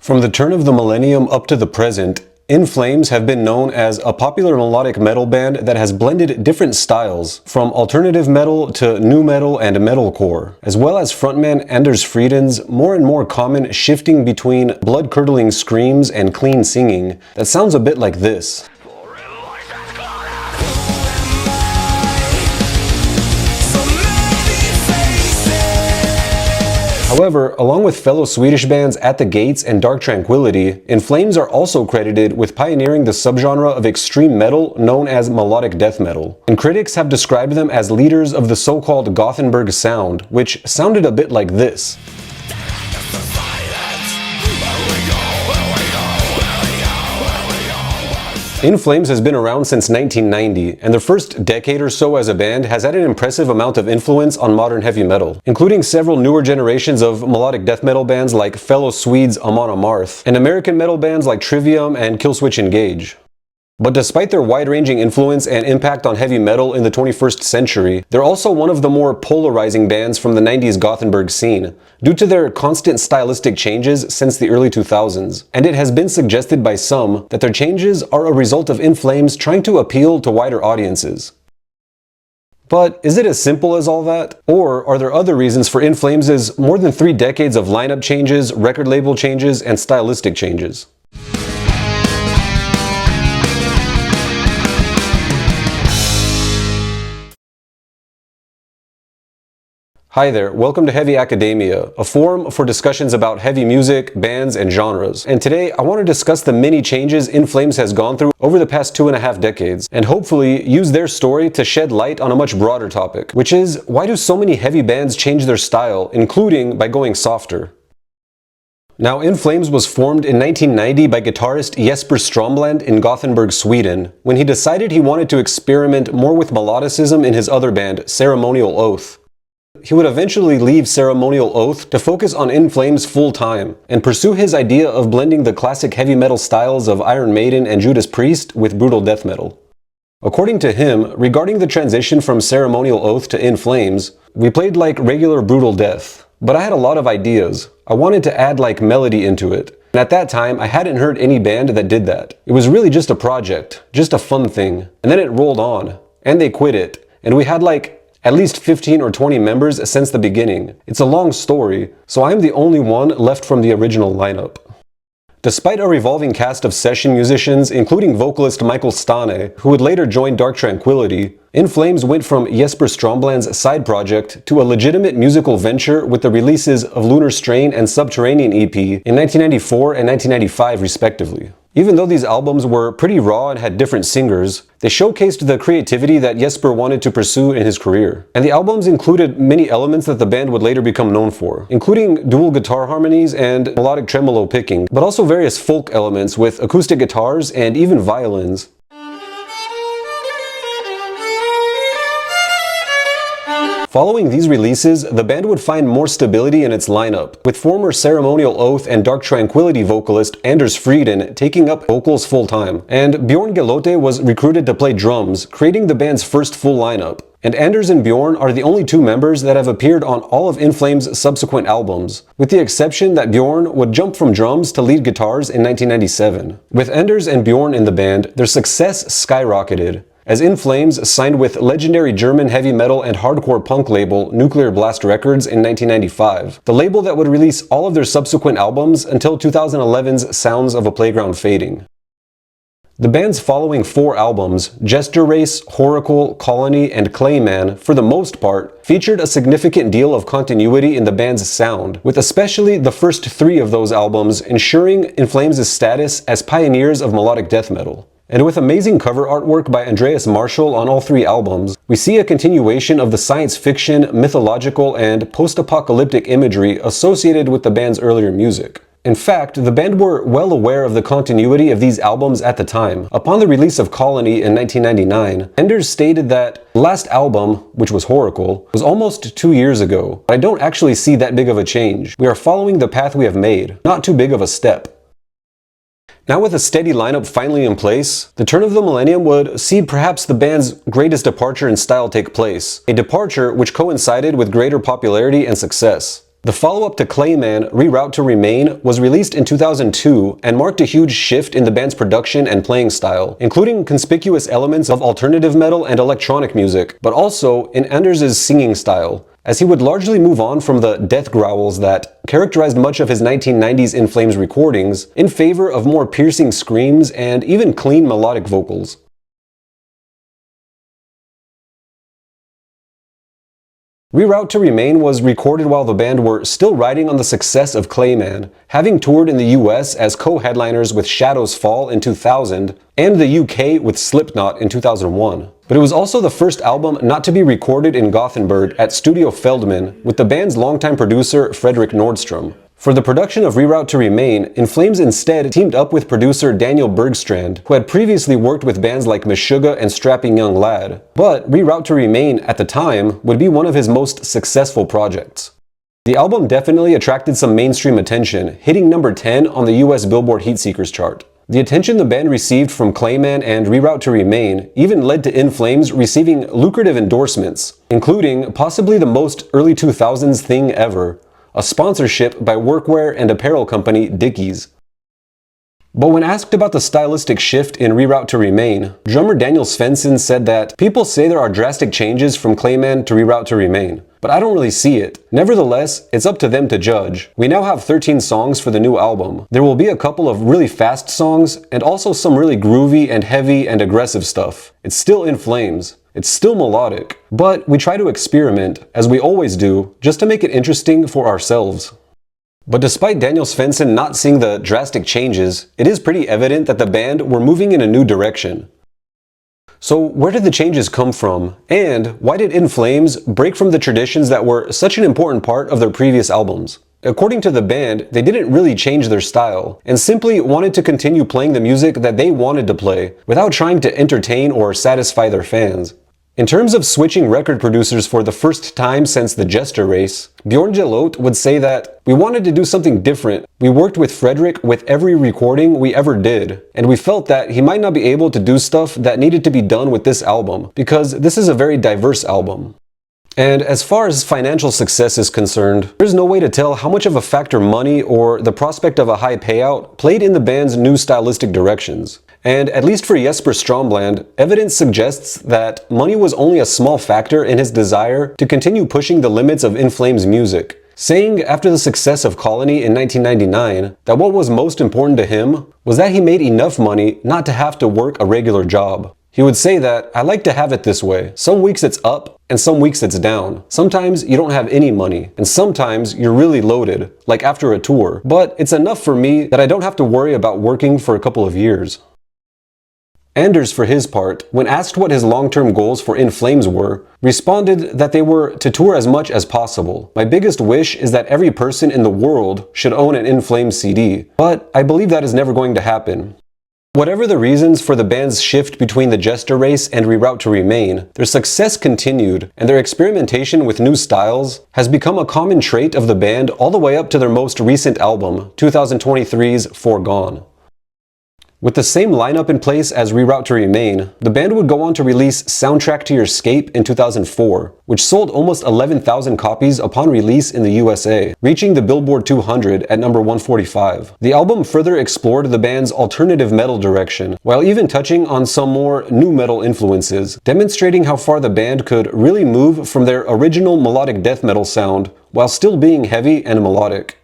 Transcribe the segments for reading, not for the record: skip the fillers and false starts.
From the turn of the millennium up to the present, In Flames have been known as a popular melodic metal band that has blended different styles, from alternative metal to nu metal and metalcore, as well as frontman Anders Frieden's more and more common shifting between blood-curdling screams and clean singing that sounds a bit like this. However, along with fellow Swedish bands At the Gates and Dark Tranquillity, In Flames are also credited with pioneering the subgenre of extreme metal known as melodic death metal. And critics have described them as leaders of the so-called Gothenburg sound, which sounded a bit like this. In Flames has been around since 1990, and their first decade or so as a band has had an impressive amount of influence on modern heavy metal, including several newer generations of melodic death metal bands like fellow Swedes Amon Amarth, and American metal bands like Trivium and Killswitch Engage. But despite their wide-ranging influence and impact on heavy metal in the 21st century, they're also one of the more polarizing bands from the 90s Gothenburg scene, due to their constant stylistic changes since the early 2000s. And it has been suggested by some that their changes are a result of In Flames trying to appeal to wider audiences. But is it as simple as all that? Or are there other reasons for In Flames' more than 3 decades of lineup changes, record label changes, and stylistic changes? Hi there, welcome to Heavy Academia, a forum for discussions about heavy music, bands, and genres. And today I want to discuss the many changes In Flames has gone through over the past 2.5 decades, and hopefully use their story to shed light on a much broader topic, which is, why do so many heavy bands change their style, including by going softer? Now, In Flames was formed in 1990 by guitarist Jesper Strömland in Gothenburg, Sweden, when he decided he wanted to experiment more with melodicism in his other band, Ceremonial Oath. He would eventually leave Ceremonial Oath to focus on In Flames full-time, and pursue his idea of blending the classic heavy metal styles of Iron Maiden and Judas Priest with brutal death metal. According to him, regarding the transition from Ceremonial Oath to In Flames, we played like regular brutal death, but I had a lot of ideas. I wanted to add like melody into it, and at that time I hadn't heard any band that did that. It was really just a project, just a fun thing, and then it rolled on, and they quit it, and we had like at least 15 or 20 members since the beginning. It's a long story, so I'm the only one left from the original lineup. Despite a revolving cast of session musicians, including vocalist Michael Stane, who would later join Dark Tranquillity, In Flames went from Jesper Strömland's side project to a legitimate musical venture with the releases of Lunar Strain and Subterranean EP in 1994 and 1995 respectively. Even though these albums were pretty raw and had different singers, they showcased the creativity that Jesper wanted to pursue in his career. And the albums included many elements that the band would later become known for, including dual guitar harmonies and melodic tremolo picking, but also various folk elements with acoustic guitars and even violins. Following these releases, the band would find more stability in its lineup, with former Ceremonial Oath and Dark Tranquillity vocalist Anders Frieden taking up vocals full-time, and Bjorn Gelote was recruited to play drums, creating the band's first full lineup. And Anders and Bjorn are the only 2 members that have appeared on all of In Flames' subsequent albums, with the exception that Bjorn would jump from drums to lead guitars in 1997. With Anders and Bjorn in the band, their success skyrocketed, as In Flames signed with legendary German heavy metal and hardcore punk label Nuclear Blast Records in 1995, the label that would release all of their subsequent albums until 2011's Sounds of a Playground Fading. The band's following 4 albums, Jester Race, Horacle, Colony, and Clayman, for the most part, featured a significant deal of continuity in the band's sound, with especially the first 3 of those albums ensuring In Flames' status as pioneers of melodic death metal. And with amazing cover artwork by Andreas Marschall on all 3 albums, we see a continuation of the science fiction, mythological, and post-apocalyptic imagery associated with the band's earlier music. In fact, the band were well aware of the continuity of these albums at the time. Upon the release of Colony in 1999, Anders stated that the last album, which was Horacle, was almost 2 years ago, but I don't actually see that big of a change. We are following the path we have made, not too big of a step. Now with a steady lineup finally in place, the turn of the millennium would see perhaps the band's greatest departure in style take place, a departure which coincided with greater popularity and success. The follow-up to Clayman, Reroute to Remain, was released in 2002 and marked a huge shift in the band's production and playing style, including conspicuous elements of alternative metal and electronic music, but also in Anders' singing style, as he would largely move on from the death growls that characterized much of his 1990s In Flames recordings in favor of more piercing screams and even clean melodic vocals. Reroute to Remain was recorded while the band were still riding on the success of Clayman, having toured in the US as co-headliners with Shadows Fall in 2000 and the UK with Slipknot in 2001. But it was also the first album not to be recorded in Gothenburg at Studio Feldman with the band's longtime producer Fredrik Nordstrom. For the production of Reroute to Remain, In Flames instead teamed up with producer Daniel Bergstrand, who had previously worked with bands like Meshuggah and Strapping Young Lad. But Reroute to Remain, at the time, would be one of his most successful projects. The album definitely attracted some mainstream attention, hitting number 10 on the US Billboard Heatseekers chart. The attention the band received from Clayman and Reroute to Remain even led to In Flames receiving lucrative endorsements, including possibly the most early 2000s thing ever, a sponsorship by workwear and apparel company Dickies. But when asked about the stylistic shift in Reroute to Remain, drummer Daniel Svensson said that people say there are drastic changes from Clayman to Reroute to Remain, but I don't really see it. Nevertheless, it's up to them to judge. We now have 13 songs for the new album. There will be a couple of really fast songs and also some really groovy and heavy and aggressive stuff. It's still In Flames. It's still melodic, but we try to experiment, as we always do, just to make it interesting for ourselves. But despite Daniel Svensson not seeing the drastic changes, it is pretty evident that the band were moving in a new direction. So where did the changes come from? And why did In Flames break from the traditions that were such an important part of their previous albums? According to the band, they didn't really change their style, and simply wanted to continue playing the music that they wanted to play, without trying to entertain or satisfy their fans. In terms of switching record producers for the first time since the Jester race, Bjorn Gelote would say that, "We wanted to do something different. We worked with Fredrik with every recording we ever did, and we felt that he might not be able to do stuff that needed to be done with this album, because this is a very diverse album." And as far as financial success is concerned, there's no way to tell how much of a factor money or the prospect of a high payout played in the band's new stylistic directions. And at least for Jesper Stromblad, evidence suggests that money was only a small factor in his desire to continue pushing the limits of In Flames music, saying after the success of Colony in 1999 that what was most important to him was that he made enough money not to have to work a regular job. He would say that, "I like to have it this way. Some weeks it's up, and some weeks it's down. Sometimes you don't have any money, and sometimes you're really loaded, like after a tour. But it's enough for me that I don't have to worry about working for a couple of years." Anders, for his part, when asked what his long-term goals for In Flames were, responded that they were to tour as much as possible. "My biggest wish is that every person in the world should own an In Flames CD, but I believe that is never going to happen." Whatever the reasons for the band's shift between the Jester race and Reroute to Remain, their success continued, and their experimentation with new styles has become a common trait of the band all the way up to their most recent album, 2023's Foregone. With the same lineup in place as Reroute to Remain, the band would go on to release Soundtrack to Your Escape in 2004, which sold almost 11,000 copies upon release in the USA, reaching the Billboard 200 at number 145. The album further explored the band's alternative metal direction, while even touching on some more nu metal influences, demonstrating how far the band could really move from their original melodic death metal sound, while still being heavy and melodic.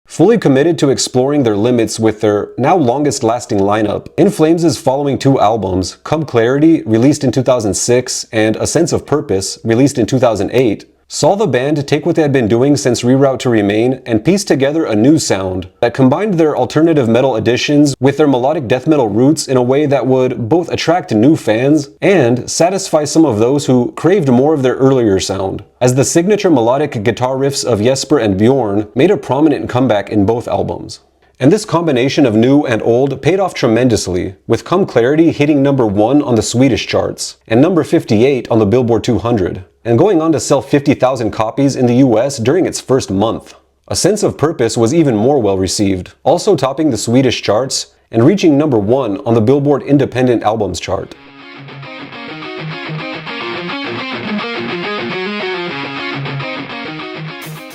Fully committed to exploring their limits with their now longest-lasting lineup, In Flames' following two albums, Come Clarity, released in 2006, and A Sense of Purpose, released in 2008, saw the band take what they had been doing since Reroute to Remain and piece together a new sound that combined their alternative metal additions with their melodic death metal roots in a way that would both attract new fans and satisfy some of those who craved more of their earlier sound, as the signature melodic guitar riffs of Jesper and Bjorn made a prominent comeback in both albums. And this combination of new and old paid off tremendously, with Come Clarity hitting number 1 on the Swedish charts and number 58 on the Billboard 200, and going on to sell 50,000 copies in the US during its first month. A Sense of Purpose was even more well received, also topping the Swedish charts and reaching number 1 on the Billboard Independent Albums chart.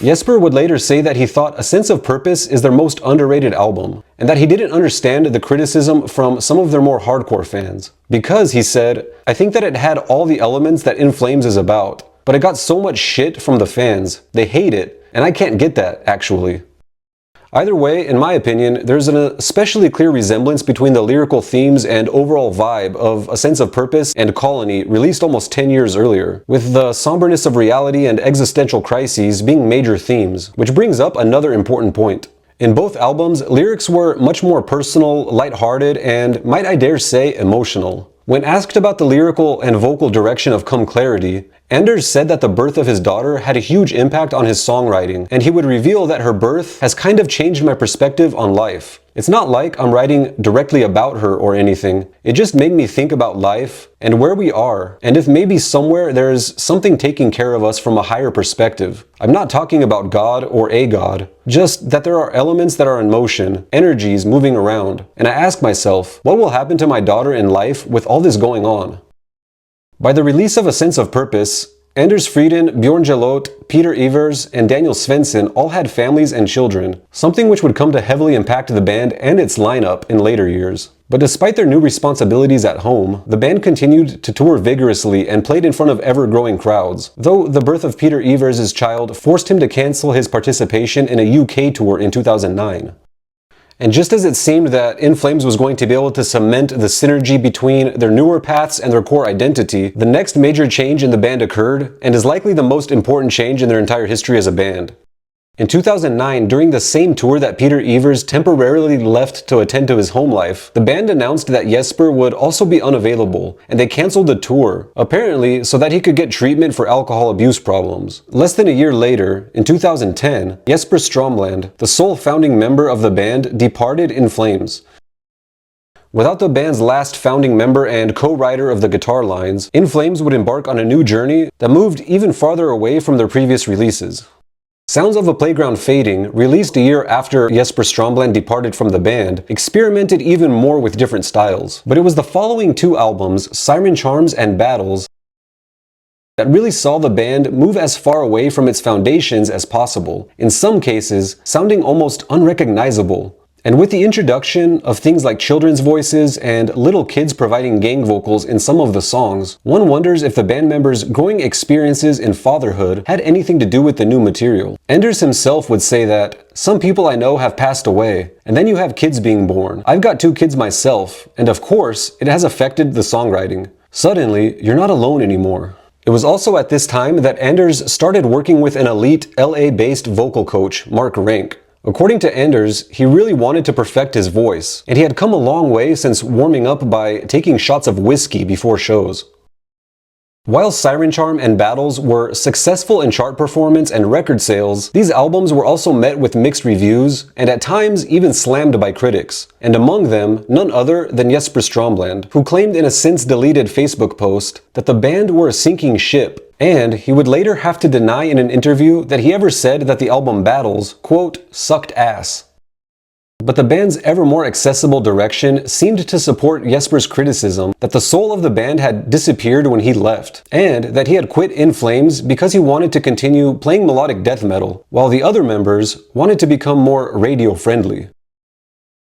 Jesper would later say that he thought A Sense of Purpose is their most underrated album, and that he didn't understand the criticism from some of their more hardcore fans. Because, he said, I think that it had all the elements that In Flames is about, but it got so much shit from the fans. They hate it, and I can't get that, actually. Either way, in my opinion, there's an especially clear resemblance between the lyrical themes and overall vibe of A Sense of Purpose and Colony, released almost 10 years earlier, with the somberness of reality and existential crises being major themes, which brings up another important point. In both albums, lyrics were much more personal, lighthearted, and, might I dare say, emotional. When asked about the lyrical and vocal direction of Come Clarity, Anders said that the birth of his daughter had a huge impact on his songwriting, and he would reveal that her birth has kind of changed my perspective on life. It's not like I'm writing directly about her or anything. It just made me think about life and where we are, and if maybe somewhere there's something taking care of us from a higher perspective. I'm not talking about God or a God, just that there are elements that are in motion, energies moving around. And I ask myself, what will happen to my daughter in life with all this going on? By the release of A Sense of Purpose, Anders Frieden, Bjorn Gelot, Peter Evers, and Daniel Svensson all had families and children, something which would come to heavily impact the band and its lineup in later years. But despite their new responsibilities at home, the band continued to tour vigorously and played in front of ever-growing crowds, though the birth of Peter Evers' child forced him to cancel his participation in a UK tour in 2009. And just as it seemed that In Flames was going to be able to cement the synergy between their newer paths and their core identity, the next major change in the band occurred, and is likely the most important change in their entire history as a band. In 2009, during the same tour that Peter Evers temporarily left to attend to his home life, the band announced that Jesper would also be unavailable, and they cancelled the tour, apparently so that he could get treatment for alcohol abuse problems. Less than a year later, in 2010, Jesper Stromland, the sole founding member of the band, departed In Flames. Without the band's last founding member and co-writer of the guitar lines, In Flames would embark on a new journey that moved even farther away from their previous releases. Sounds of a Playground Fading, released a year after Jesper Stromland departed from the band, experimented even more with different styles. But it was the following two albums, Siren Charms and Battles, that really saw the band move as far away from its foundations as possible, in some cases sounding almost unrecognizable. And with the introduction of things like children's voices and little kids providing gang vocals in some of the songs, one wonders if the band members' growing experiences in fatherhood had anything to do with the new material. Anders himself would say that, some people I know have passed away, and then you have kids being born. I've got 2 kids myself, and of course, it has affected the songwriting. Suddenly, you're not alone anymore. It was also at this time that Anders started working with an elite LA-based vocal coach, Mark Rank. According to Anders, he really wanted to perfect his voice, and he had come a long way since warming up by taking shots of whiskey before shows. While Siren Charm and Battles were successful in chart performance and record sales, these albums were also met with mixed reviews, and at times even slammed by critics, and among them, none other than Jesper Stromland, who claimed in a since-deleted Facebook post that the band were a sinking ship, and he would later have to deny in an interview that he ever said that the album Battles, quote, sucked ass. But the band's ever more accessible direction seemed to support Jesper's criticism that the soul of the band had disappeared when he left, and that he had quit In Flames because he wanted to continue playing melodic death metal, while the other members wanted to become more radio-friendly.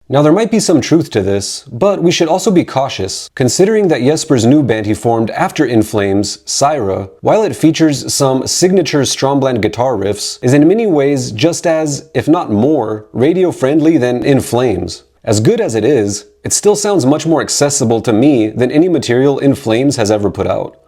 Now there might be some truth to this, but we should also be cautious, considering that Jesper's new band he formed after In Flames, Syra, while it features some signature Stromland guitar riffs, is in many ways just as, if not more, radio-friendly than In Flames. As good as it is, it still sounds much more accessible to me than any material In Flames has ever put out.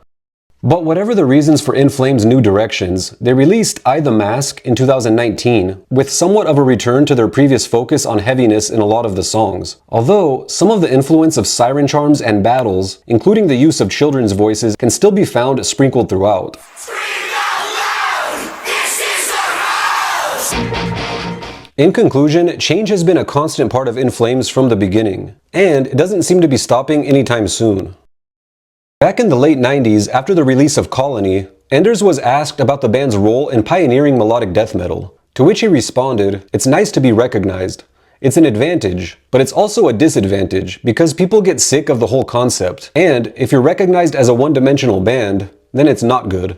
But whatever the reasons for In Flames' new directions, they released I the Mask in 2019, with somewhat of a return to their previous focus on heaviness in a lot of the songs. Although, some of the influence of Siren Charms and Battles, including the use of children's voices, can still be found sprinkled throughout. In conclusion, change has been a constant part of In Flames from the beginning, and it doesn't seem to be stopping anytime soon. Back in the late 90s, after the release of Colony, Anders was asked about the band's role in pioneering melodic death metal, to which he responded, "It's nice to be recognized. It's an advantage, but it's also a disadvantage because people get sick of the whole concept, and if you're recognized as a one-dimensional band, then it's not good."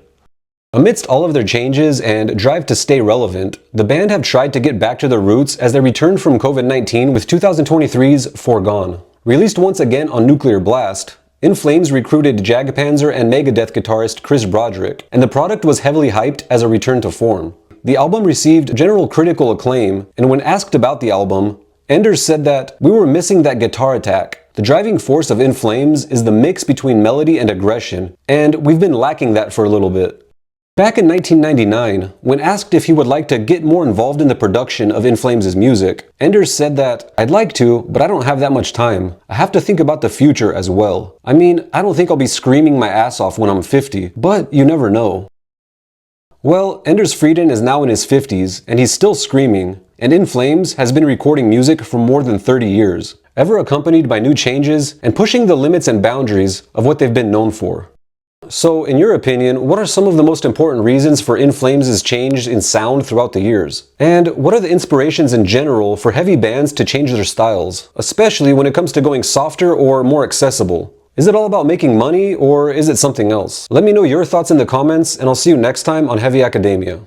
Amidst all of their changes and drive to stay relevant, the band have tried to get back to their roots as they returned from COVID-19 with 2023's Foregone. Released once again on Nuclear Blast, In Flames recruited Jagdpanzer and Megadeth guitarist Chris Broderick, and the product was heavily hyped as a return to form. The album received general critical acclaim, and when asked about the album, Enders said that, "We were missing that guitar attack. The driving force of In Flames is the mix between melody and aggression, and we've been lacking that for a little bit." Back in 1999, when asked if he would like to get more involved in the production of In Flames' music, Enders said that, "I'd like to, but I don't have that much time. I have to think about the future as well. I mean, I don't think I'll be screaming my ass off when I'm 50, but you never know." Well, Enders Frieden is now in his 50s, and he's still screaming, and In Flames has been recording music for more than 30 years, ever accompanied by new changes and pushing the limits and boundaries of what they've been known for. So, in your opinion, what are some of the most important reasons for In Flames' change in sound throughout the years? And what are the inspirations in general for heavy bands to change their styles, especially when it comes to going softer or more accessible? Is it all about making money, or is it something else? Let me know your thoughts in the comments, and I'll see you next time on Heavy Academia.